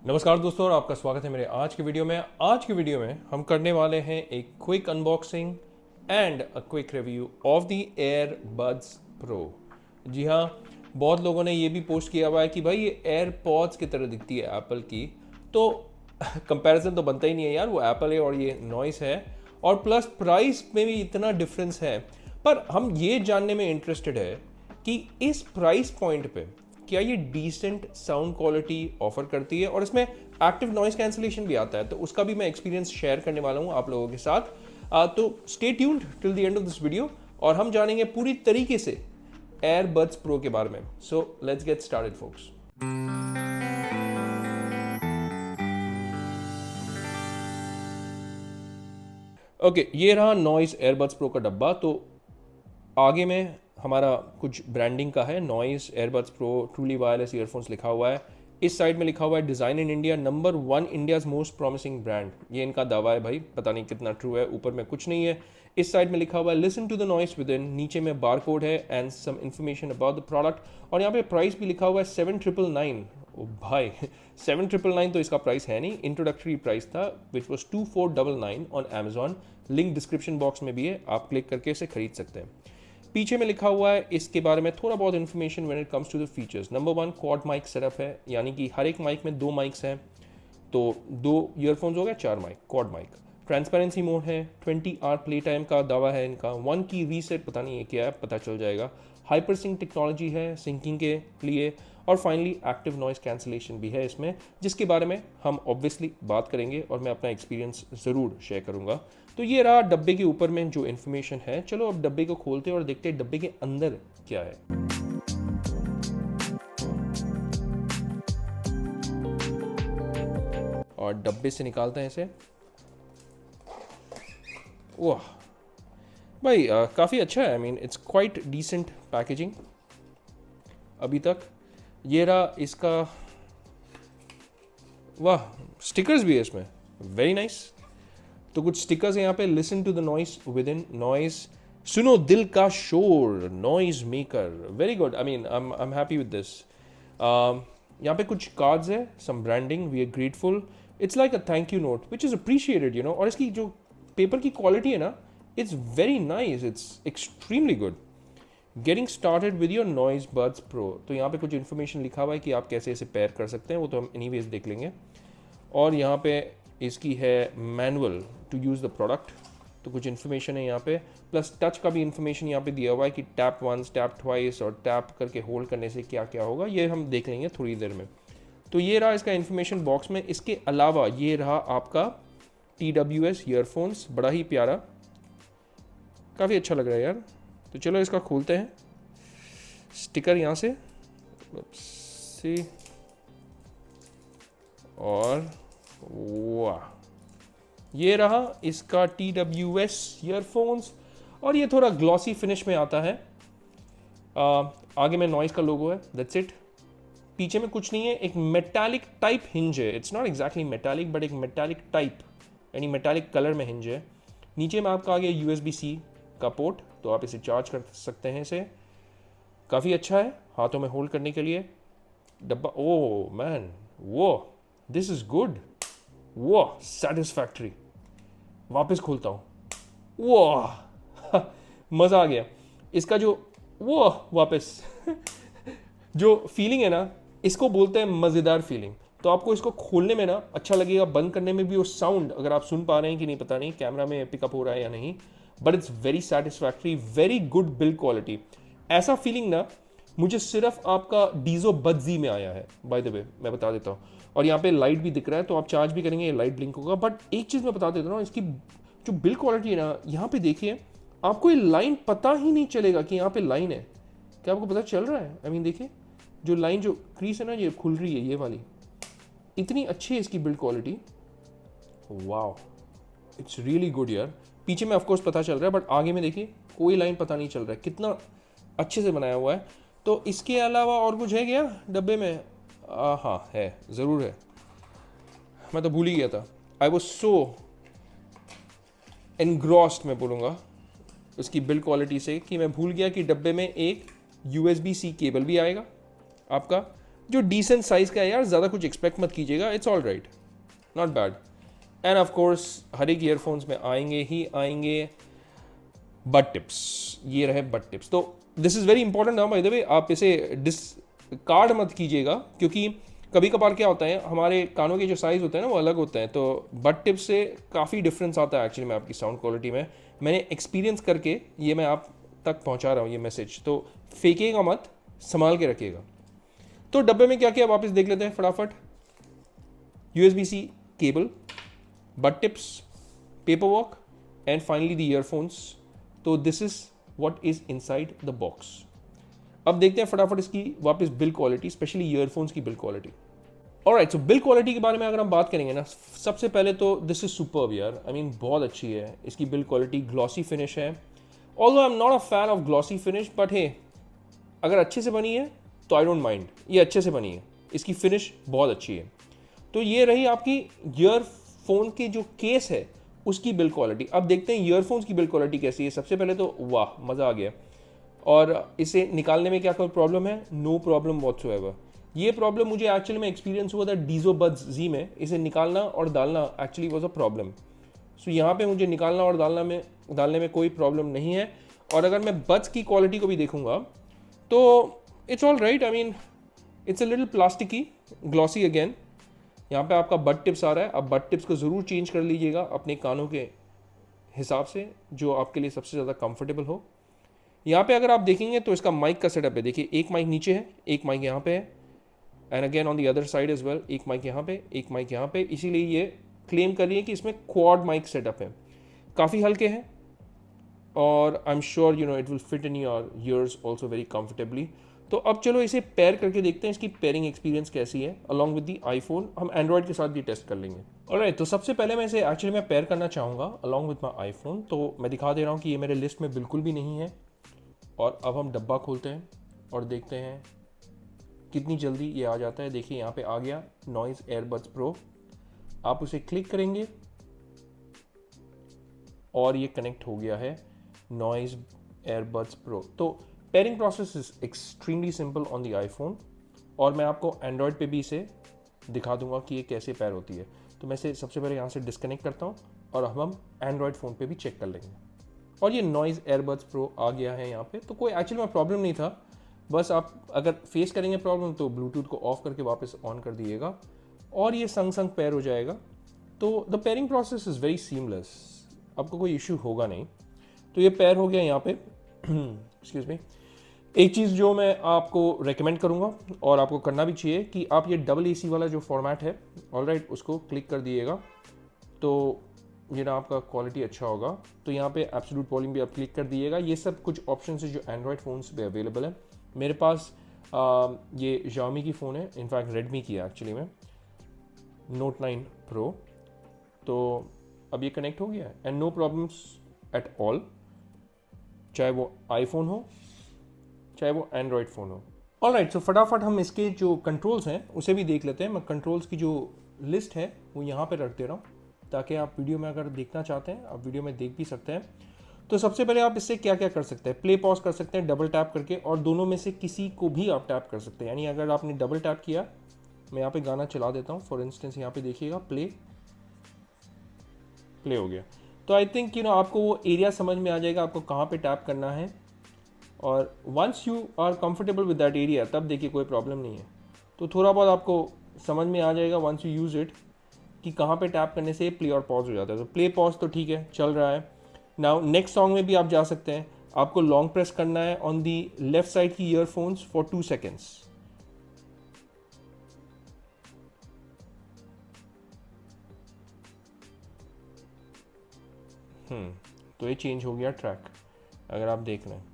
नमस्कार दोस्तों और आपका स्वागत है मेरे आज की वीडियो में। आज की वीडियो में हम करने वाले हैं एक quick unboxing and a quick review of the Airbuds Pro. जी हाँ, बहुत लोगों ने ये भी पोस्ट किया हुआ है कि भाई ये एयरपॉड्स की तरह दिखती है एप्पल की, तो कंपैरिजन तो बनता ही नहीं है यार, वो एप्पल है और ये नॉइस है, और प्लस प्राइस में भी इतना डिफरेंस है। पर हम ये जानने में इंटरेस्टेड है कि इस प्राइस पॉइंट पे क्या ये डिसेंट साउंड क्वालिटी ऑफर करती है, और इसमें एक्टिव नॉइस कैंसिलेशन भी आता है, तो उसका भी मैं एक्सपीरियंस शेयर करने वाला हूँ आप लोगों के साथ। तो stay tuned till the end of this video और हम जानेंगे पूरी तरीके से एयरबड्स प्रो के बारे में। So let's get started folks. Okay, ये रहा नॉइस एयरबड्स प्रो का डब्बा। तो आगे में हमारा कुछ ब्रांडिंग का है, Noise Airbuds Pro truly wireless earphones लिखा हुआ है। इस साइड में लिखा हुआ है design in India, number 1 India's most promising brand. ये इनका दावा है भाई, पता नहीं कितना ट्रू है, ऊपर में कुछ नहीं है। इस साइड में लिखा हुआ है listen to the noise within, नीचे में बार कोड है and some information about the product, और यहाँ पे प्राइस भी लिखा हुआ है 7999। ओ भाई 7999 तो इसका प्राइस है नहीं, इंट्रोडक्टरी प्राइस था which was 2499 on Amazon. Link description box में भी है, आप क्लिक करके इसे खरीद सकते हैं। पीछे में लिखा हुआ है इसके बारे में थोड़ा बहुत information when it comes to the features. Number 1 quad mic setup है, यानी कि हर एक माइक में 2 माइक्स हैं, तो 2 ईयरफोन्स हो गए, 4 mic, quad mic. Transparency mode है, 20 आवर प्ले टाइम का दावा है इनका। 1 की रीसेट पता नहीं है क्या है, पता चल जाएगा। हाइपर सिंक टेक्नोलॉजी है सिंकिंग के लिए, और फाइनली एक्टिव नॉइस कैंसिलेशन भी है इसमें, जिसके बारे में हम ऑब्वियसली बात करेंगे और मैं अपना एक्सपीरियंस ज़रूर शेयर करूंगा। तो ये रहा डब्बे के ऊपर में जो इन्फॉर्मेशन है। चलो अब डब्बे को खोलते हैं और देखते हैं डब्बे के अंदर क्या है। और डब्बे से निकालते हैं इसे। वाह भाई, काफ़ी अच्छा है। I mean it's quite decent packaging अभी तक। ये रहा इसका, वाह स्टिकर्स भी है इसमें, वेरी नाइस। तो कुछ स्टिकर्स हैं यहाँ पे, listen to the noise within, noise सुनो दिल का शोर, noise maker, very good. I mean I am happy with this. यहाँ पे कुछ कार्ड्स है, some branding, we are grateful, it's like a thank you note which is appreciated, you know. और इसकी जो पेपर की क्वालिटी है ना, it's very nice, it's extremely good. Getting started with your noise buds pro, तो यहाँ पे कुछ इन्फॉर्मेशन लिखा हुआ है कि आप कैसे इसे पेयर कर सकते हैं, वो तो हम एनीवेज देख लेंगे। और यहाँ पे इसकी है manual to use the product, तो कुछ इन्फॉर्मेशन है यहाँ पे, प्लस टच का भी इन्फॉर्मेशन यहाँ पे दिया हुआ है कि टैप वंस, टैप ट्वाइस और टैप करके होल्ड करने से क्या क्या होगा, ये हम देख लेंगे थोड़ी देर में। तो ये रहा इसका इन्फॉर्मेशन बॉक्स में। इसके अलावा ये रहा आपका TWS ईयरफोन्स, बड़ा ही प्यारा, काफ़ी अच्छा लग रहा है यार। तो चलो इसका खोलते हैं, स्टिकर यहाँ से और वाह, ये रहा इसका TWS ईयरफोन्स, और ये थोड़ा ग्लॉसी फिनिश में आता है। आगे में नॉइस का लोगो है, दैट्स इट। पीछे में कुछ नहीं है, एक मेटालिक टाइप हिंज है, it's not exactly metallic but एक मेटालिक टाइप यानी मेटालिक कलर में हिंज है। नीचे में आपका आ गया USB-C का पोर्ट, तो आप इसे चार्ज कर सकते हैं इसे, काफ़ी अच्छा है हाथों में होल्ड करने के लिए। डब्बा, ओह मैन, वो दिस इज़ गुड, वो सेटिस्फैक्ट्री। वापस खोलता हूँ, वो मज़ा आ गया इसका। जो वो वापस जो फीलिंग है ना, इसको बोलते हैं मज़ेदार फीलिंग। तो आपको इसको खोलने में ना अच्छा लगेगा, बंद करने में भी वो साउंड, अगर आप सुन पा रहे हैं कि नहीं पता नहीं, कैमरा में पिकअप हो रहा है या नहीं, but it's very satisfactory, very good build quality. ऐसा फीलिंग ना मुझे सिर्फ आपका डीजो बड्जी में आया है, बाय द वे मैं बता देता हूँ। और यहाँ पे लाइट भी दिख रहा है, तो आप चार्ज भी करेंगे ये लाइट ब्लिंक होगा। बट एक चीज़ मैं बता देता हूँ, इसकी जो बिल्ड क्वालिटी है ना, यहाँ पे देखिए आपको ये लाइन पता ही नहीं चलेगा कि यहाँ पे लाइन है। क्या आपको पता चल रहा है? आई मीन देखिए जो लाइन, जो क्रीज है ना, ये खुल रही है, ये वाली, इतनी अच्छी है इसकी build quality. Wow, it's really good यार। पीछे में ऑफकोर्स पता चल रहा है, बट आगे में देखिए कोई लाइन पता नहीं चल रहा है, कितना अच्छे से बनाया हुआ है। तो इसके अलावा और कुछ है क्या डब्बे में? हाँ है, ज़रूर है, मैं तो भूल ही गया था। आई वॉज सो एनग्रॉस्ड मैं बोलूँगा उसकी बिल्ड क्वालिटी से कि मैं भूल गया कि डब्बे में एक USB-C केबल भी आएगा आपका, जो डिसेंट साइज़ का है यार, ज़्यादा कुछ एक्सपेक्ट मत कीजिएगा, it's all right, not bad. And of course हर एक ईयरफोन्स में आएंगे ही आएंगे बट टिप्स। ये रहे बट टिप्स, तो दिस इज़ वेरी इंपॉर्टेंट ना बाय द वे, आप इसे डिसकार्ड मत कीजिएगा, क्योंकि कभी कभार क्या होता है हमारे कानों के जो साइज़ होते हैं ना वो अलग होते हैं, तो बट टिप्स से काफ़ी डिफरेंस आता है एक्चुअली में आपकी साउंड क्वालिटी में। मैंने एक्सपीरियंस करके ये मैं आप तक पहुंचा रहा हूँ ये मैसेज, तो फेंकिएगा मत, संभाल के रखिएगा। तो डब्बे में क्या क्या वापस देख लेते हैं फटाफट। USB-C cable, bud tips, paper work and finally the earphones. तो this is what is inside the box. अब देखते हैं फटाफट इसकी वापस बिल क्वालिटी, स्पेशली ईयरफोन्स की build quality. Alright, so build quality के बारे में अगर हम बात करेंगे ना, सबसे पहले तो दिस इज सुपर्ब यार, आई मीन बहुत अच्छी है इसकी बिल क्वालिटी, ग्लॉसी फिनिश है। Although I am not a fan of glossy finish, but hey अगर अच्छे से बनी है तो आई डोंट माइंड, ये अच्छे से बनी है, इसकी फिनिश बहुत अच्छी है। तो ये रही आपकी ईयरफोन की जो केस है उसकी बिल क्वालिटी। अब देखते हैं ईयरफोन्स की बिल क्वालिटी कैसी है। सबसे पहले तो वाह, मज़ा आ गया। और इसे निकालने में क्या कोई प्रॉब्लम है? No problem whatsoever. ये प्रॉब्लम मुझे एक्चुअली में एक्सपीरियंस हुआ था डीजो बड्स जी में, इसे निकालना और डालना एक्चुअली वॉज अ प्रॉब्लम। सो यहाँ पे मुझे निकालना और डालने में कोई प्रॉब्लम नहीं है। और अगर मैं बड्स की क्वालिटी को भी देखूंगा तो it's all right, I mean it's a little plasticky, glossy again. यहाँ पे आपका बड टिप्स आ रहा है, अब बड टिप्स को ज़रूर चेंज कर लीजिएगा अपने कानों के हिसाब से, जो आपके लिए सबसे ज़्यादा कंफर्टेबल हो। यहाँ पे अगर आप देखेंगे तो इसका माइक का सेटअप है, देखिए एक माइक नीचे है, एक माइक यहाँ पे है, and again on the other side as well, एक माइक यहाँ पे, एक माइक यहाँ पे। इसीलिए ये क्लेम कर रही है कि इसमें क्वाड माइक सेटअप है। काफ़ी हल्के हैं और I am sure you know it will fit in your ears also very comfortably. तो अब चलो इसे पेयर करके देखते हैं इसकी पेयरिंग एक्सपीरियंस कैसी है अलॉन्ग विद दी आईफोन। हम एंड्रॉयड के साथ भी टेस्ट कर लेंगे। ऑलराइट, तो सबसे पहले मैं इसे एक्चुअली मैं पेयर करना चाहूँगा अलॉन्ग विद माई आईफोन। तो मैं दिखा दे रहा हूँ कि ये मेरे लिस्ट में बिल्कुल भी नहीं है। और अब हम डब्बा खोलते हैं और देखते हैं कितनी जल्दी ये आ जाता है। देखिए यहाँ पे आ गया नॉइज़ एयरबड्स प्रो। आप उसे क्लिक करेंगे और ये कनेक्ट हो गया है नॉइज़ एयरबड्स प्रो। तो pairing process is extremely simple on the iPhone, और मैं आपको एंड्रॉयड पे भी इसे दिखा दूंगा कि ये कैसे पेयर होती है। तो मैं इसे सबसे पहले यहाँ से डिस्कनेक्ट करता हूँ और अब हम एंड्रॉयड फ़ोन पे भी चेक कर लेंगे। और ये नॉइज़ एयरबड्स प्रो आ गया है यहाँ पे। तो कोई एक्चुअली में प्रॉब्लम नहीं था, बस आप अगर फेस करेंगे प्रॉब्लम तो ब्लूटूथ को ऑफ करके वापस ऑन कर दिएगा और ये संग संग पेयर हो जाएगा। तो the pairing process is very seamless, आपको कोई इशू होगा नहीं। तो ये पेयर हो गया यहाँ पे। Excuse me. एक चीज़ जो मैं आपको रेकमेंड करूँगा और आपको करना भी चाहिए कि आप ये डबल AC वाला जो फॉर्मेट है, ऑलराइट, उसको क्लिक कर दिएगा तो ये ना आपका क्वालिटी अच्छा होगा। तो यहाँ पे एब्सोल्यूट वॉल्यूम भी आप क्लिक कर दिएगा। ये सब कुछ ऑप्शन है जो एंड्रॉयड फ़ोन्स पे अवेलेबल है। मेरे पास ये Xiaomi की फ़ोन है, इनफैक्ट रेडमी की है एक्चुअली में, Note 9 Pro। तो अब ये कनेक्ट हो गया है and no problems at all, चाहे वो आईफोन हो चाहे वो एंड्रॉयड फ़ोन हो। ऑलराइट, सो फटाफट हम इसके जो कंट्रोल्स हैं उसे भी देख लेते हैं। मैं कंट्रोल्स की जो लिस्ट है वो यहाँ पे रख दे रहा हूँ ताकि आप वीडियो में अगर देखना चाहते हैं आप वीडियो में देख भी सकते हैं। तो सबसे पहले आप इससे क्या क्या कर सकते हैं, प्ले पॉज कर सकते हैं डबल टैप करके, और दोनों में से किसी को भी आप टैप कर सकते हैं। यानी अगर आपने डबल टैप किया, मैं यहाँ पे गाना चला देता हूँ फॉर इंस्टेंस, यहाँ पे देखिएगा प्ले हो गया। तो आई थिंक आपको वो एरिया समझ में आ जाएगा आपको कहाँ पे टैप करना है, और once you are comfortable with that area तब देखिए कोई प्रॉब्लम नहीं है। तो थोड़ा बहुत आपको समझ में आ जाएगा वंस यू यूज़ इट कि कहाँ पे टैप करने से प्ले और पॉज हो जाता है। तो प्ले पॉज तो ठीक है, चल रहा है। नाउ नेक्स्ट सॉन्ग में भी आप जा सकते हैं। आपको लॉन्ग प्रेस करना है ऑन दी लेफ्ट साइड की ईयरफोन्स फॉर 2 सेकेंड्स। तो ये चेंज हो गया ट्रैक, अगर आप देख रहे हैं,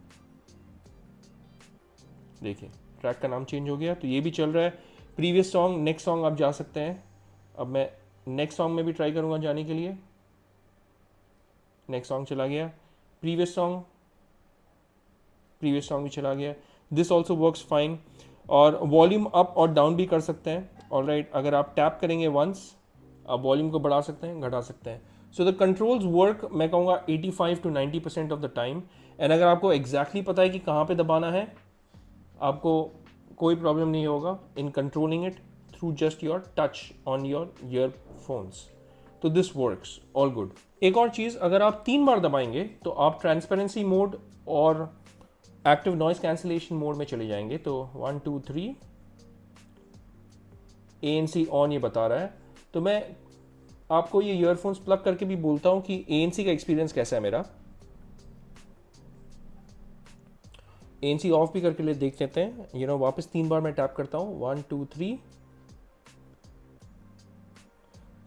देखिए ट्रैक का नाम चेंज हो गया। तो ये भी चल रहा है। प्रीवियस सॉन्ग, नेक्स्ट सॉन्ग आप जा सकते हैं। अब मैं नेक्स्ट सॉन्ग में भी ट्राई करूंगा जाने के लिए। नेक्स्ट सॉन्ग चला गया, प्रीवियस सॉन्ग भी चला गया। This also works fine. और वॉल्यूम अप और डाउन भी कर सकते हैं। ऑलराइट, अगर आप टैप करेंगे वंस, आप वॉल्यूम को बढ़ा सकते हैं, घटा सकते हैं। सो द कंट्रोल्स वर्क, मैं कहूँगा 85 to 90% of the time. And अगर आपको एग्जैक्टली पता है कि कहाँ पे दबाना है, आपको कोई प्रॉब्लम नहीं होगा in controlling it through just your touch on your earphones. तो दिस वर्क्स ऑल गुड। एक और चीज़, अगर आप 3 बार दबाएंगे तो आप ट्रांसपेरेंसी मोड और एक्टिव नॉइस कैंसिलेशन मोड में चले जाएंगे। तो 1 2 3 ANC ऑन ये बता रहा है। तो मैं आपको ये ईयरफोन्स प्लग करके भी बोलता हूँ कि ANC का एक्सपीरियंस कैसा है मेरा। ANC ऑफ भी करके ले देख लेते हैं। वापस 3 बार मैं टैप करता हूँ, 1 2 3,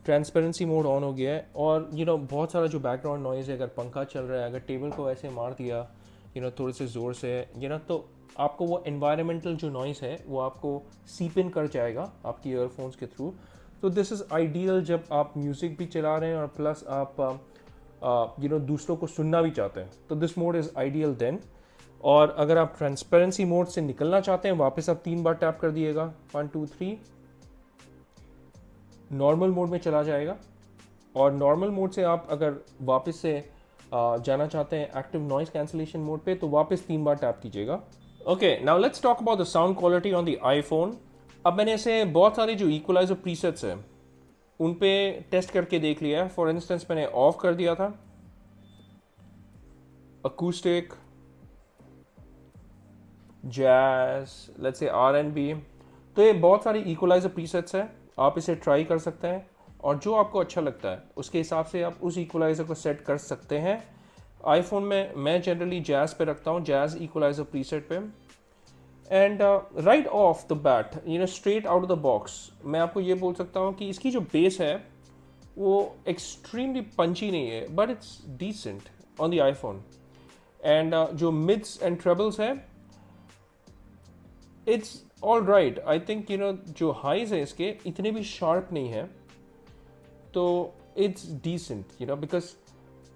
ट्रांसपेरेंसी मोड ऑन हो गया है। और बहुत सारा जो बैकग्राउंड नॉइज़ है, अगर पंखा चल रहा है, अगर टेबल को ऐसे मार दिया थोड़े से ज़ोर से तो आपको वो एनवायरमेंटल जो नॉइज़ है वो आपको सीप इन कर जाएगा आपकी ईयरफोन्स के थ्रू। तो दिस इज़ आइडियल जब आप म्यूज़िक भी चला रहे हैं और प्लस आप दूसरों को सुनना भी चाहते हैं। तो this mode is ideal then. और अगर आप ट्रांसपेरेंसी मोड से निकलना चाहते हैं, वापस आप 3 बार टैप कर दिएगा, 1 2 3, नॉर्मल मोड में चला जाएगा। और नॉर्मल मोड से आप अगर वापस से जाना चाहते हैं एक्टिव नॉइस कैंसिलेशन मोड पे, तो वापस 3 बार टैप कीजिएगा। Okay, now let's talk about the sound quality on the iPhone. अब मैंने ऐसे बहुत सारे जो इक्वलाइजर प्रीसेट्स हैं उन पे टेस्ट करके देख लिया है। फॉर इंस्टेंस मैंने ऑफ कर दिया था acoustic, jazz, let's say R&B। तो ये बहुत सारी इक्वलाइजर प्रीसेट्स हैं, आप इसे ट्राई कर सकते हैं और जो आपको अच्छा लगता है उसके हिसाब से आप उस इक्वलाइजर को सेट कर सकते हैं। आईफोन में मैं जनरली जैज़ पे रखता हूँ, जैज़ इक्वलाइजर प्रीसेट पे। And right of the bat straight out of the box मैं आपको ये बोल सकता हूँ कि इसकी जो बेस है वो एक्सट्रीमली पंची नहीं है, but it's decent on the iPhone. And जो मिड्स एंड ट्रेबल्स है it's all right. I think जो हाइज है इसके इतने भी शार्प नहीं है, तो इट्स डिसेंट बिकॉज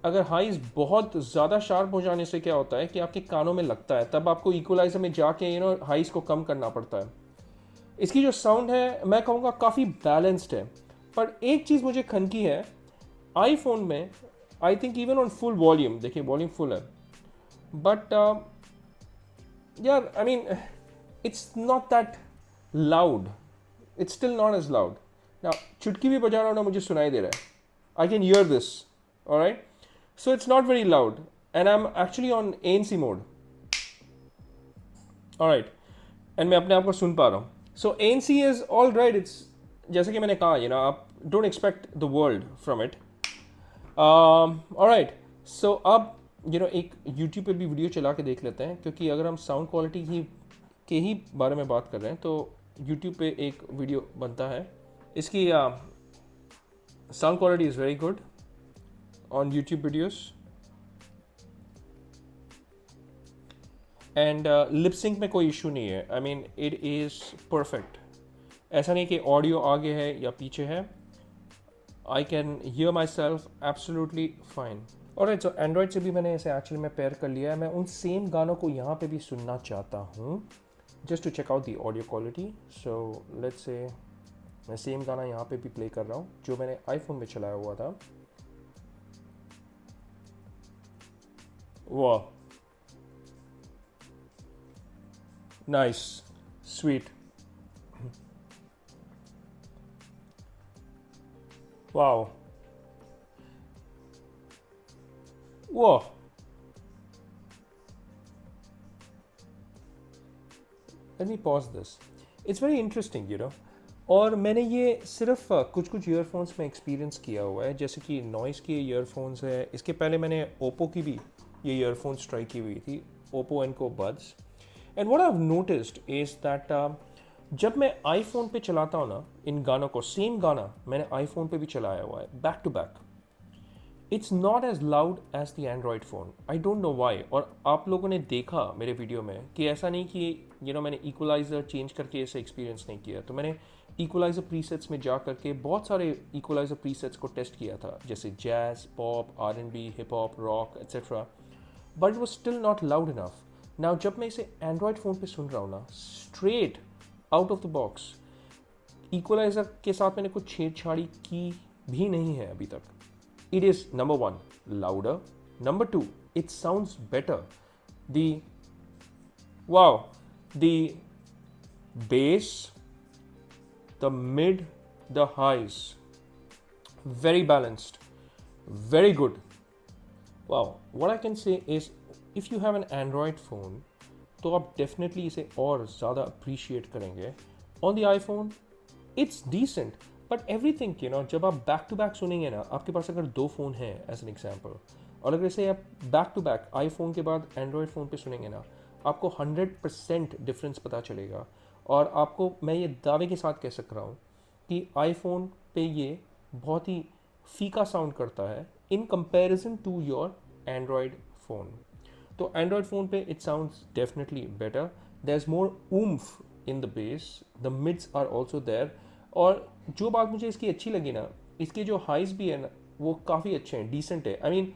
अगर हाइज बहुत ज़्यादा शार्प हो जाने से क्या होता है कि आपके कानों में लगता है, तब आपको इक्वलाइजर में जाके हाइज को कम करना पड़ता है। इसकी जो साउंड है मैं कहूँगा काफ़ी बैलेंस्ड है। पर एक चीज़ मुझे खनकी है आईफोन में, I think even on full volume, देखिए वॉल्यूम फुल है, बट यार I mean it's not that loud, it's still not as loud. ना चुटकी भी बजा रहा हूँ ना मुझे सुनाई दे रहा है, I can hear this, alright. So it's not very loud and I'm actually on ANC mode. Alright, and मैं अपने आप को सुन पा रहा हूँ। So ANC is all right. It's जैसे कि मैंने कहा आप don't expect the world from it. Alright, so अब एक YouTube पे भी वीडियो चला के देख लेते हैं, क्योंकि अगर हम साउंड क्वालिटी के ही बारे में बात कर रहे हैं तो YouTube पे एक वीडियो बनता है। इसकी sound quality is very good on YouTube videos and lip sync में कोई इशू नहीं है। I mean it is perfect। ऐसा नहीं कि ऑडियो आगे है या पीछे है, I can hear myself absolutely fine। Alright, so Android से भी मैंने इसे एक्चुअली में पेयर कर लिया है। मैं उन सेम गानों को यहाँ पे भी सुनना चाहता हूँ just to check out the audio quality। So let's say मैं सेम गाना यहाँ पे भी प्ले कर रहा हूँ जो मैंने आईफोन में चलाया हुआ था। Wow, nice, sweet, wow, whoa, let me pause this, it's very interesting और मैंने ये सिर्फ कुछ ईयरफोन्स में एक्सपीरियंस किया हुआ है, जैसे कि नॉइस की ईयरफोन्स है। इसके पहले मैंने ओप्पो की भी ये ईयरफोन्स ट्राई की हुई थी, Oppo Enco buds. And what I have noticed is that जब मैं आईफोन पे चलाता हूँ ना इन गानों को, सेम गाना मैंने आईफोन पे भी चलाया हुआ है back to back, it's not as loud as the Android phone. I don't know why. और आप लोगों ने देखा मेरे वीडियो में कि ऐसा नहीं कि मैंने इक्वलाइज़र चेंज करके ऐसे एक्सपीरियंस नहीं किया। तो मैंने इक्वलाइज़र प्रीसेट्स में जा करके बहुत सारे इक्वलाइज़र प्रीसेट्स को टेस्ट किया था, जैसे jazz, pop, R&B, hip hop, rock etcetera, but it was still not loud enough. Now जब मैं इसे एंड्रॉयड फ़ोन पे सुन रहा हूँ ना, straight out of the box, equaliser के साथ मैंने कुछ छेड़छाड़ी की भी नहीं है अभी तक। It is number 1 louder, number 2 it sounds better, the bass, the mid, the highs, very balanced, very good. Wow, what I can say is if you have an Android phone तो आप डेफिनेटली इसे और ज़्यादा appreciate करेंगे. On the iPhone it's decent, but everything you know, जब आप back to back सुनेंगे ना, आपके पास अगर 2 फ़ोन हैं एज एन एग्जांपल, और अगर इसे आप बैक टू बैक आईफोन के बाद एंड्रॉयड फ़ोन पे सुनेंगे ना, आपको 100% डिफरेंस पता चलेगा. और आपको मैं ये दावे के साथ कह सक रहा हूँ कि आईफोन पे ये बहुत ही फीका साउंड करता है in comparison to your Android phone. तो एंड्रॉयड फ़ोन पे it sounds definitely better. There is more oomph in the bass, the mids are also there. और जो बात मुझे इसकी अच्छी लगी ना, इसके जो हाइज भी है ना वो काफ़ी अच्छे हैं, डिसेंट है. I mean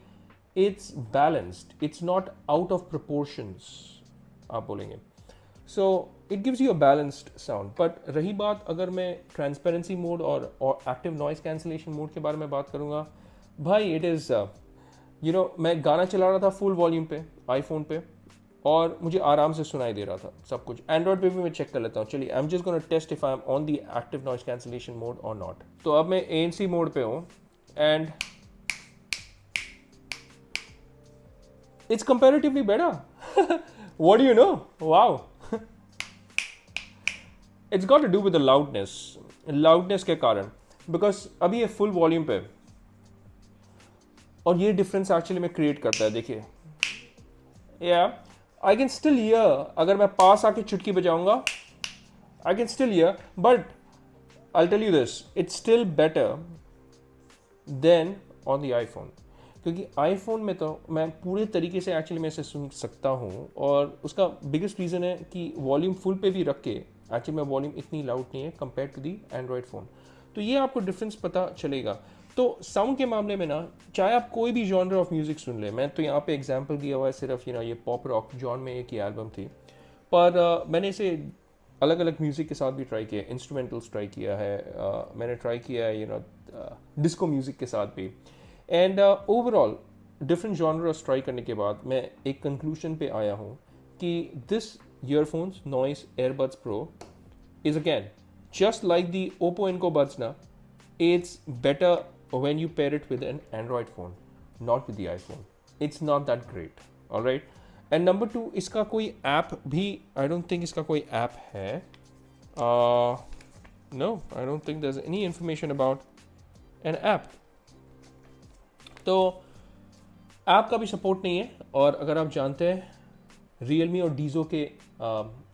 it's balanced, it's not out of proportions आप बोलेंगे. So it gives you a balanced sound. But रही बात, अगर मैं ट्रांसपेरेंसी मोड और एक्टिव नॉइस कैंसिलेशन मोड के बारे में बात करूँगा, भाई इट इज़ यू नो, मैं गाना चला रहा था फुल वॉल्यूम पे आईफोन पे और मुझे आराम से सुनाई दे रहा था सब कुछ. एंड्रॉयड पे भी मैं चेक कर लेता हूँ. चलिए, I am just gonna test if I am on the active noise cancellation mode और नॉट. तो अब मैं ANC मोड पे हूँ and it's comparatively better. What do you know, wow. It's got to do with the loudness के कारण, because अभी ये फुल वॉल्यूम पे और ये डिफरेंस एक्चुअली में क्रिएट करता है. देखिए, या आई कैन स्टिल हियर, अगर मैं पास आके चुटकी बजाऊंगा I can still hear, but I tell you this, it's still better than on the iPhone. क्योंकि आईफोन में तो मैं पूरे तरीके से एक्चुअली मैं इसे सुन सकता हूँ, और उसका बिगेस्ट रीज़न है कि वॉल्यूम फुल पे भी रख के एक्चुअली में वॉल्यूम इतनी लाउड नहीं है compare to the Android phone. तो ये आपको डिफरेंस पता चलेगा. तो साउंड के मामले में ना, चाहे आप कोई भी जॉनर ऑफ म्यूज़िक सुन ले, मैं तो यहाँ पे एग्जांपल दिया हुआ है सिर्फ यू नो ये पॉप रॉक जॉन में एक ही एल्बम थी, पर मैंने इसे अलग अलग म्यूज़िक के साथ भी ट्राई किया, इंस्ट्रूमेंटल्स ट्राई किया है, मैंने ट्राई किया है यू नो डिस्को म्यूज़िक के साथ भी. And overall different genres try करने के बाद मैं एक कंक्लूजन पे आया हूँ कि this earphones Noise Airbuds Pro is again just like the Oppo Enco buds na, it's better when you pair it with an Android phone, not with the iPhone. It's not that great, all right. And number 2, इसका कोई app भी, I don't think इसका कोई app है. No, I don't think there's any information about an app. तो app का भी support नहीं है. और अगर आप जानते हैं Realme और Dizzo के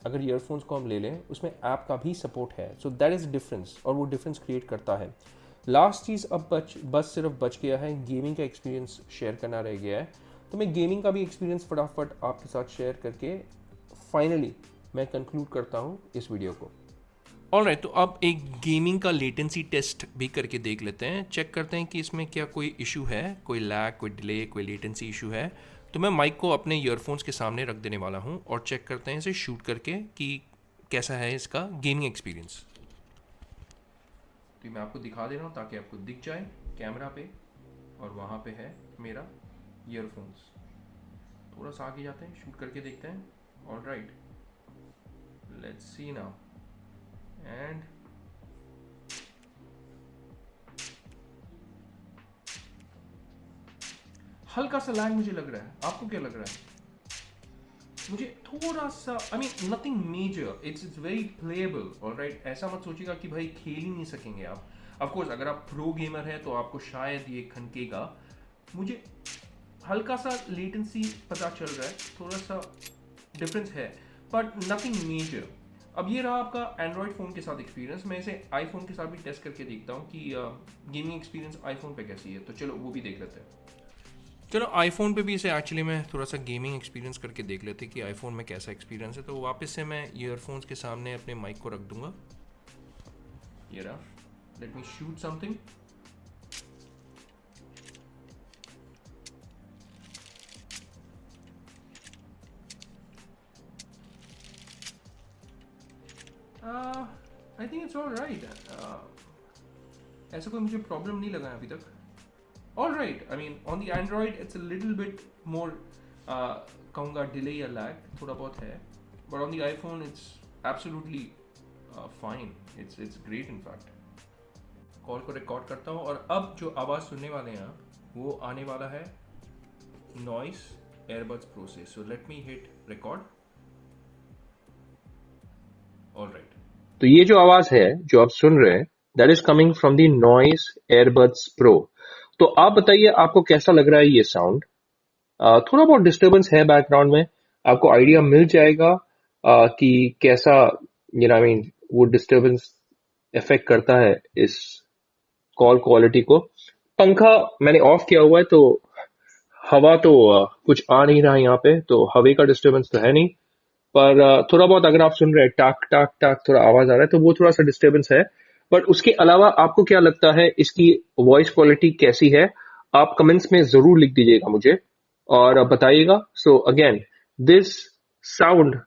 अगर ईयरफोन्स को हम ले लें, उसमें ऐप का भी सपोर्ट है. सो दैट इज़ डिफरेंस, और वो डिफरेंस क्रिएट करता है. लास्ट चीज़ अब बस सिर्फ बच गया है, गेमिंग का एक्सपीरियंस शेयर करना रह गया है. तो मैं गेमिंग का भी एक्सपीरियंस फटाफट आपके साथ शेयर करके फाइनली मैं कंक्लूड करता हूँ इस वीडियो को. ऑलराइट, तो अब एक गेमिंग का लेटेंसी टेस्ट भी करके देख लेते हैं. चेक करते हैं कि इसमें क्या कोई इशू है, कोई लैग, कोई डिले, कोई लेटेंसी इशू है. तो मैं माइक को अपने ईयरफोन्स के सामने रख देने वाला हूँ और चेक करते हैं इसे शूट करके कि कैसा है इसका गेमिंग एक्सपीरियंस. तो मैं आपको दिखा दे रहा हूँ ताकि आपको दिख जाए कैमरा पे, और वहाँ पे है मेरा ईयरफोन्स. थोड़ा सा आगे जाते हैं, शूट करके देखते हैं. Alright, let's see now. And हल्का सा लैग मुझे लग रहा है. आपको क्या लग रहा है? मुझे थोड़ा सा, I mean nothing major, it's very playable. Alright, ऐसा मत सोचिएगा कि भाई खेल ही नहीं सकेंगे आप. ऑफ कोर्स अगर आप प्रो गेमर हैं तो आपको शायद ये खनकेगा. मुझे हल्का सा लेटेंसी पता चल रहा है, थोड़ा सा डिफरेंस है, बट नथिंग मेजर. अब ये रहा आपका एंड्रॉयड फ़ोन के साथ एक्सपीरियंस. मैं इसे आईफोन के साथ भी टेस्ट करके देखता हूँ कि गेमिंग एक्सपीरियंस आईफोन पे कैसी है. तो चलो वो भी देख लेते हैं. चलो आईफोन पे भी इसे एक्चुअली मैं थोड़ा सा गेमिंग एक्सपीरियंस करके देख लेते कि आईफोन में कैसा एक्सपीरियंस है. तो वापस से मैं ईयरफोन्स के सामने अपने माइक को रख दूंगा. ये रहा. Let me shoot something. I think it's all right. ऐसा कोई मुझे प्रॉब्लम नहीं लगा अभी तक. All right, I mean on the Android it's a little bit more कहूँगा डिले या लैग थोड़ा बहुत है, but on the iPhone it's absolutely fine, it's great in fact. Call को रिकॉर्ड करता हूँ और अब जो आवाज़ सुनने वाले हैं वो आने वाला है नॉइस एयरबड्स प्रो से। So let me hit record. Alright, तो ये जो आवाज है जो आप सुन रहे हैं that is coming from the Noise Airbuds Pro. तो आप बताइए आपको कैसा लग रहा है ये साउंड। थोड़ा बहुत डिस्टर्बेंस है बैकग्राउंड में, आपको आइडिया मिल जाएगा कि कैसा आई मीन वो डिस्टर्बेंस इफेक्ट करता है इस कॉल क्वालिटी को। पंखा मैंने ऑफ किया हुआ है तो हवा तो कुछ आ नहीं रहा है यहाँ पे, तो हवा का डिस्टर्बेंस तो है नहीं, पर थोड़ा बहुत अगर आप सुन रहे हैं टाक टाक टाक थोड़ा आवाज आ रहा है तो वो थोड़ा सा डिस्टर्बेंस है। बट उसके अलावा आपको क्या लगता है इसकी वॉइस क्वालिटी कैसी है, आप कमेंट्स में जरूर लिख दीजिएगा मुझे और बताइएगा। So again this sound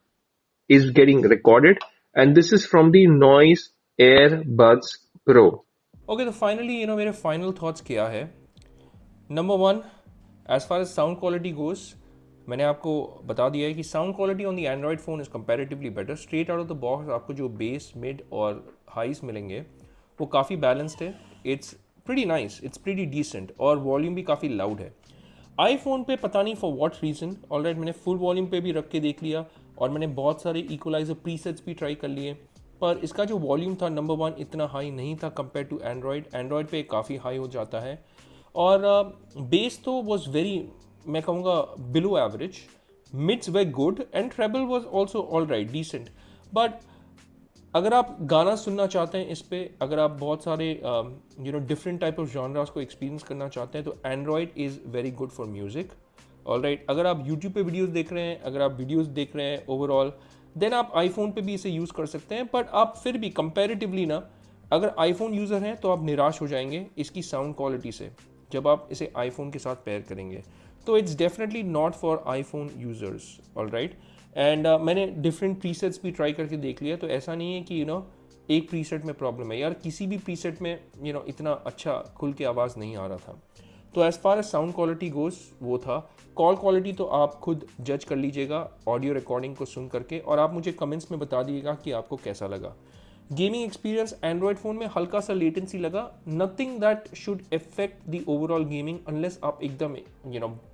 is getting recorded and this is from the Noise Airbuds Pro. Okay, तो फाइनली मेरे फाइनल थॉट्स क्या है। Number one, as far as sound quality goes, मैंने आपको बता दिया है कि sound quality on the Android phone is comparatively better. Straight out of the box आपको जो बेस, मिड और हाइज मिलेंगे वो काफ़ी बैलेंस्ड है। It's pretty nice, it's pretty decent और वॉल्यूम भी काफ़ी लाउड है। आईफोन पे पता नहीं फॉर व्हाट रीज़न, ऑलराइट मैंने फुल वॉल्यूम पे भी रख के देख लिया और मैंने बहुत सारे इक्वलाइजर प्रीसेट्स भी ट्राई कर लिए, पर इसका जो वॉल्यूम था नंबर वन इतना हाई नहीं था कंपेयर टू एंड्रॉयड। एंड्रॉयड पे काफ़ी हाई हो जाता है और बेस तो वॉज वेरी, मैं कहूँगा below average. Mids were good and treble was also all right decent. But अगर आप गाना सुनना चाहते हैं इस पे, अगर आप बहुत सारे डिफरेंट टाइप ऑफ जॉनरास को एक्सपीरियंस करना चाहते हैं तो Android is very good for music. Alright, अगर आप यूट्यूब पे वीडियोस देख रहे हैं, अगर आप वीडियोस देख रहे हैं ओवरऑल, देन आप आईफोन पे भी इसे यूज़ कर सकते हैं। बट आप फिर भी कंपैरेटिवली ना, अगर आईफोन यूज़र हैं तो आप निराश हो जाएंगे इसकी साउंड क्वालिटी से जब आप इसे आईफोन के साथ पेयर करेंगे। तो it's definitely not for iPhone users. Alright, and मैंने डिफरेंट प्रीसेट्स भी ट्राई करके देख लिया, तो ऐसा नहीं है कि एक प्रीसेट में प्रॉब्लम है यार, किसी भी प्रीसेट में इतना अच्छा खुल के आवाज़ नहीं आ रहा था। तो as far as sound quality goes वो था। कॉल क्वालिटी तो आप खुद जज कर लीजिएगा ऑडियो रिकॉर्डिंग को सुन करके, और आप मुझे कमेंट्स में बता दीजिएगा कि आपको कैसा लगा। गेमिंग एक्सपीरियंस एंड्रॉयड फ़ोन में हल्का सा लेटेंसी लगा, nothing that should effect the overall gaming unless आप एकदम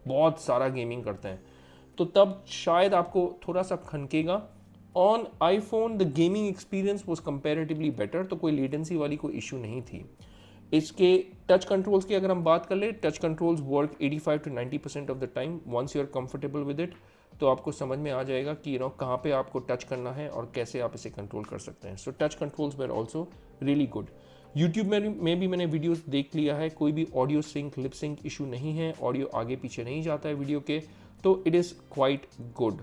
बहुत सारा गेमिंग करते हैं, तो तब शायद आपको थोड़ा सा खनकेगा। On iPhone the gaming experience was comparatively better, तो कोई लेटेंसी वाली कोई इशू नहीं थी। इसके टच कंट्रोल्स की अगर हम बात कर ले, touch controls work 85 to 90% of the time. Once you are comfortable with it तो आपको समझ में आ जाएगा कि कहाँ पे आपको टच करना है और कैसे आप इसे कंट्रोल कर सकते हैं। So touch controls were also really good. YouTube में भी मैंने वीडियोस देख लिया है, कोई भी audio sync lip sync issue नहीं है, ऑडियो आगे पीछे नहीं जाता है वीडियो के, तो it is quite good,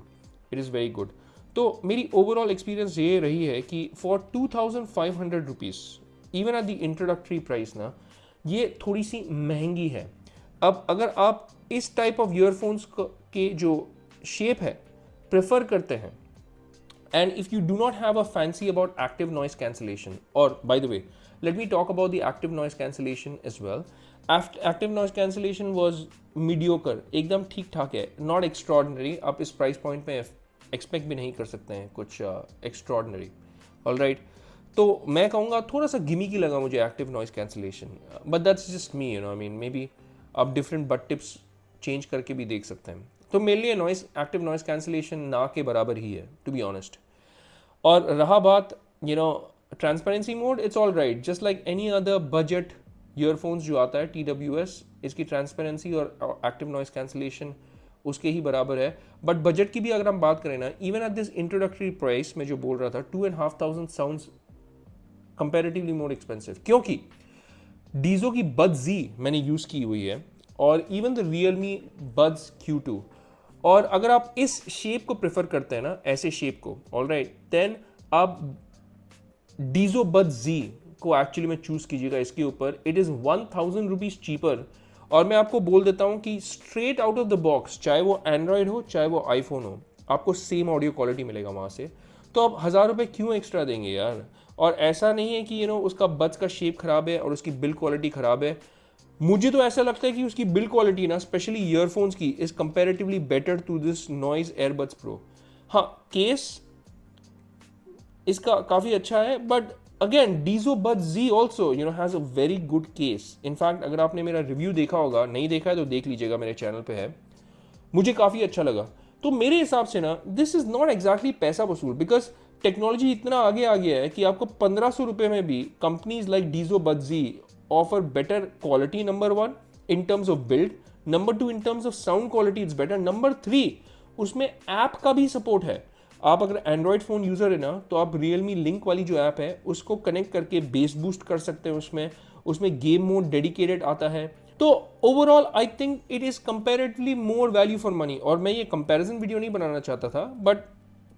it is very good. तो मेरी ओवरऑल एक्सपीरियंस ये रही है कि for 2500 rupees even at the introductory price ना, ये थोड़ी सी महंगी है। अब अगर आप इस टाइप ऑफ ईयरफोन्स के जो शेप है प्रेफर करते हैं, and if you do not have a fancy about active noise cancellation, और by the way let me talk about the active noise cancellation as well. Active noise cancellation was mediocre, एकदम ठीक ठाक है, not extraordinary. आप इस price point में expect भी नहीं कर सकते हैं कुछ एक्स्ट्रॉर्डनरी। ऑलराइट, तो मैं कहूँगा थोड़ा सा गिमिकी लगा मुझे active noise cancellation, but that's just me, I mean may be आप डिफरेंट बट टिप्स चेंज करके भी देख सकते हैं। तो मेरे लिए एक्टिव नॉइस कैंसिलेशन ना के बराबर ही है टू बी ऑनेस्ट। और रहा बात transparency mode, it's all right, just like any other budget earphones जो आता है TWS, इसकी ट्रांसपेरेंसी और एक्टिव नॉइस कैंसिलेशन उसके ही बराबर है। बट बजट की भी अगर हम बात करें ना, even at this introductory price में जो बोल रहा था 2500 साउंड्स कंपैरेटिवली मोर एक्सपेंसिव, क्योंकि डीजो की बड्स Z मैंने यूज़ की हुई है और even the Realme Buds Q2, और अगर आप इस शेप को प्रेफर करते हैं ना, ऐसे शेप को, ऑलराइट, देन आप डीजो बड्स Z को एक्चुअली में चूज़ कीजिएगा इसके ऊपर। इट इज़ 1000 रुपीज़ चीपर, और मैं आपको बोल देता हूँ कि straight out of the box, चाहे वो एंड्रॉयड हो चाहे वो आईफोन हो, आपको सेम ऑडियो क्वालिटी मिलेगा वहाँ से। तो आप 1000 रुपये क्यों एक्स्ट्रा देंगे यार। और ऐसा नहीं है कि उसका बड्स का शेप खराब है और उसकी बिल्ड क्वालिटी खराब है। मुझे तो ऐसा लगता है कि उसकी बिल्ड क्वालिटी ना, स्पेशली ईयरफोन्स की, is comparatively better to this Noise Airbuds Pro. हाँ, केस इसका काफ़ी अच्छा है, but again Dizo Bud G also has a very good case. In fact अगर आपने मेरा रिव्यू देखा होगा, नहीं देखा है तो देख लीजिएगा, मेरे चैनल पे है. मुझे काफ़ी अच्छा लगा. तो मेरे हिसाब से ना दिस इज़ नॉट एग्जैक्टली पैसा वसूल, बिकॉज टेक्नोलॉजी इतना आगे आ गया है कि आपको 1500 रुपये में भी कंपनीज लाइक डीजो बज्जी offer better quality. Number 1 in terms of build, number 2 in terms of sound quality it's better, number 3 उसमें ऐप का भी सपोर्ट है. आप अगर एंड्रॉयड फ़ोन यूज़र है ना, तो आप रियलमी लिंक वाली जो ऐप है उसको कनेक्ट करके बेस बूस्ट कर सकते हैं. उसमें गेम मोड डेडिकेटेड आता है. तो overall I think it is comparatively more value for money. और मैं ये कंपैरिजन वीडियो नहीं बनाना चाहता था, बट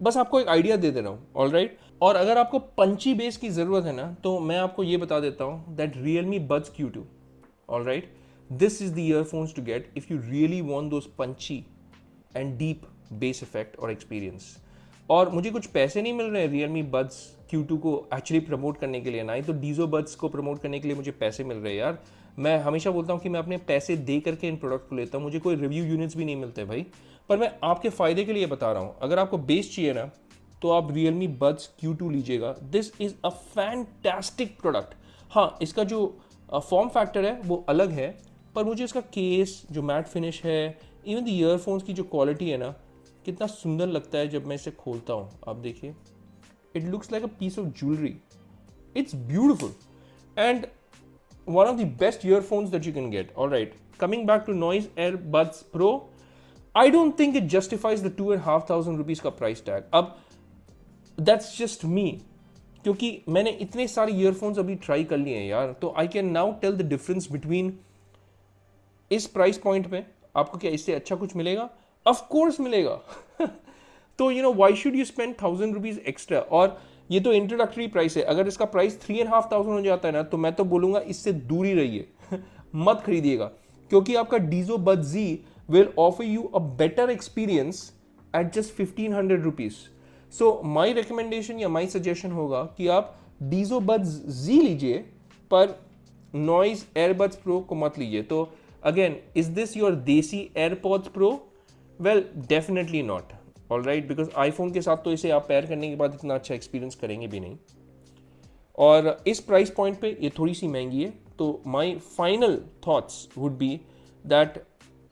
बस आपको एक आइडिया दे रहा हूँ. All right. और अगर आपको पंची बेस की ज़रूरत है ना, तो मैं आपको ये बता देता हूँ that Realme buds Q2, all right, this is the earphones to get if you really want those punchy and deep bass effect और एक्सपीरियंस. और मुझे कुछ पैसे नहीं मिल रहे हैं रियलमी बड्स Q2 को एक्चुअली प्रमोट करने के लिए, ना ही तो डीजो बड्स को प्रमोट करने के लिए मुझे पैसे मिल रहे हैं यार. मैं हमेशा बोलता हूँ कि मैं अपने पैसे दे करके इन प्रोडक्ट को लेता हूँ, मुझे कोई रिव्यू यूनिट्स भी नहीं मिलते भाई. पर मैं आपके फ़ायदे के लिए बता रहा हूँ. अगर आपको बेस चाहिए ना, तो आप रियलमी बड्स Q2 लीजिएगा. This is a fantastic product. हाँ, इसका जो फॉर्म फैक्टर है वो अलग है, पर मुझे इसका केस, जो मैट फिनिश है, इवन द ईयरफोन्स की जो क्वालिटी है ना, कितना सुंदर लगता है जब मैं इसे खोलता हूँ. आप देखिए, it looks like a piece of jewellery. It's beautiful and one of the best earphones that you can get. All right, coming back to Noise AirBuds Pro, I don't think it justifies the 2,500 rupees का price tag. अब that's just me, क्योंकि मैंने इतने सारे earphones अभी try कर लिए हैं यार, तो I can now tell the difference between. इस प्राइस पॉइंट पे आपको क्या इससे अच्छा कुछ मिलेगा? ऑफ कोर्स मिलेगा. तो why should you spend 1,000 rupees extra? और ये तो इंट्रोडक्टरी प्राइस है. अगर इसका प्राइस 3,500 हो जाता है ना, तो मैं तो बोलूंगा इससे दूर ही रहिए. मत खरीदिएगा, क्योंकि आपका Dizo Bud G will offer you a better experience at just 1,500 rupees. So my recommendation या माई सजेशन होगा कि आप डीजो बड जी लीजिए, पर नॉइज एयरबड्स प्रो को मत लीजिए. तो अगेन, इज दिस योर देसी AirPods pro? Well, definitely not. All right, because iPhone के साथ तो इसे आप पेयर करने के बाद इतना अच्छा एक्सपीरियंस करेंगे भी नहीं. और इस प्राइस पॉइंट पे ये थोड़ी सी महंगी है. तो my final thoughts would be that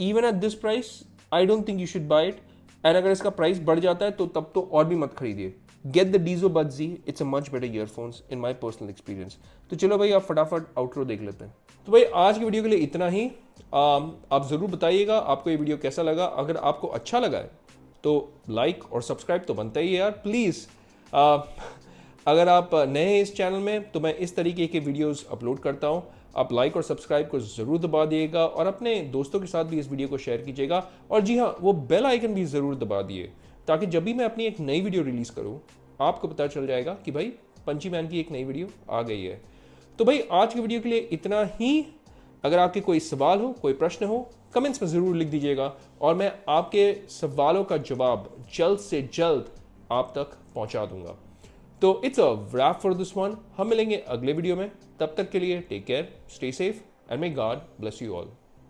even at this price I don't think you should buy it. And अगर इसका प्राइस बढ़ जाता है तो तब तो और भी मत खरीदिए. Get the Dizo Bud G, it's a much better earphones in my personal experience. तो चलो भाई, आप फटाफट आउटरो देख लेते हैं. तो भाई, आज की वीडियो के लिए इतना ही. आप ज़रूर बताइएगा आपको ये वीडियो कैसा लगा. अगर आपको अच्छा लगा है तो लाइक और सब्सक्राइब तो बनता ही है यार, प्लीज़. अगर आप नए हैं इस चैनल में, तो मैं इस तरीके के वीडियोस अपलोड करता हूँ. आप लाइक और सब्सक्राइब को ज़रूर दबा दिएगा, और अपने दोस्तों के साथ भी इस वीडियो को शेयर कीजिएगा. और जी हाँ, वो बेल आइकन भी ज़रूर दबा दिए, ताकि जब भी मैं अपनी एक नई वीडियो रिलीज़ करूँ, आपको पता चल जाएगा कि भाई पंची मैन की एक नई वीडियो आ गई है. तो भाई, आज की वीडियो के लिए इतना ही. अगर आपके कोई सवाल हो, कोई प्रश्न हो, कमेंट्स में ज़रूर लिख दीजिएगा, और मैं आपके सवालों का जवाब जल्द से जल्द आप तक पहुंचा दूंगा. तो it's a wrap for this one. हम मिलेंगे अगले वीडियो में. तब तक के लिए take care, stay safe, and may God bless you all.